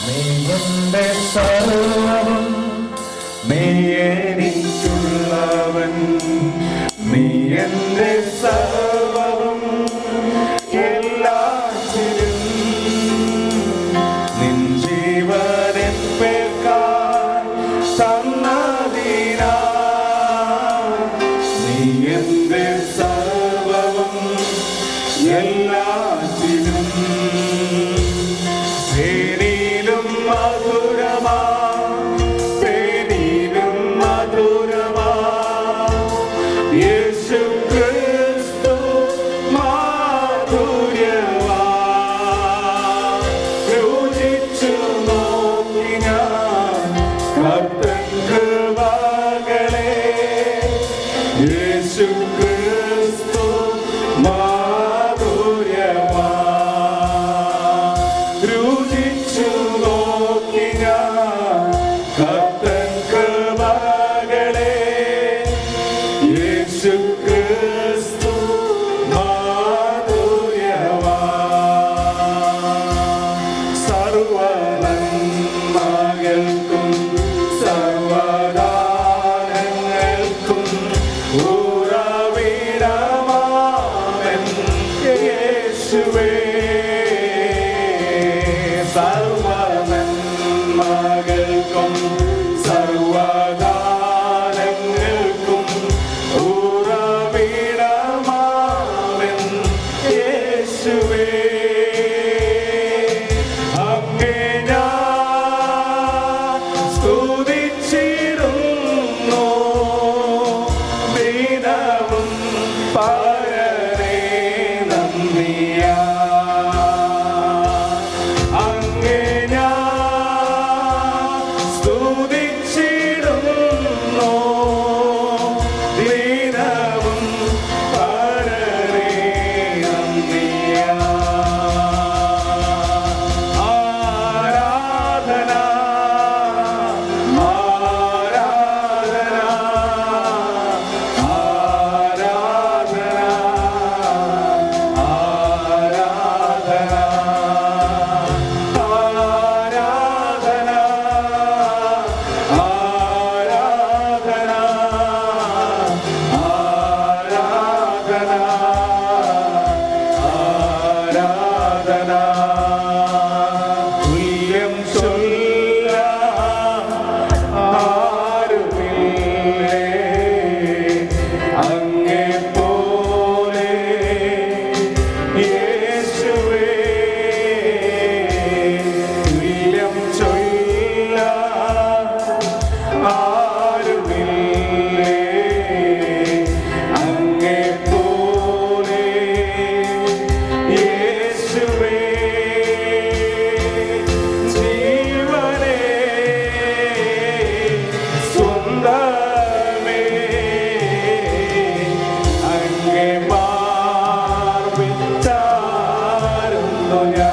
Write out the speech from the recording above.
നീ എന്റെ സർവ്വം, നീ എനിക്കുള്ളവൻ, നീ എന്റെ സർവ്വം, എല്ലാറ്റിലും നിൻ ജീവനിൽ പേർക്കാൻ തന്നതിനാ. നീ എന്റെ സർവ്വം, എല്ലാറ്റിലും തേനിലും മധുരമാ, തേനിലും മധുരമാ യേശു ക്രിസ്തു മാധുര്യമാ. രുചിച്ചു നോക്കി ഞാൻ കർത്തൻ കൃപകളെ, യേശു ക്രിസ്തു മാധുര്യമാ. രുചിച്ചു നോക്കി ഞാൻ കർത്തൻ കൃപകളെ, യേശു ക്രിസ്തു മാധുര്യമാ. സർവ്വനന്മകൾക്കും സർവ്വദാനങ്ങൾക്കും ഉറവിടമാവൻ യേശുവേ. സർവ്വനന്മകൾക്കും സർവ്വദാനങ്ങൾക്കും ഉറവിടമാവൻ യേശുവേ. അങ്ങേ ഞാൻ സ്തുതിച്ചിടുന്നു ദിനവും പരനേ നന്ദിയാ. അങ്ങേ ഞാൻ സ്തുതിച്ചിടുന്നു ദിനവും പരനേ നന്ദിയാ. ആരാധന ആരാധന ആരാധന ആരാധന ആരാധന ആരാധന ആരാധന. തുല്യം ചൊല്ലാൻ ആരുമില്ലേ അങ്ങേ പോലെ യേശുവേ. തുല്യം ചൊല്ലാൻ ആരുമില്ലേ അങ്ങേ പോലെ യേശുവേ. ജീവനേ സ്വന്തമേ അങ്ങേ മാർവിൽ ചാരുന്നു ഞാൻ.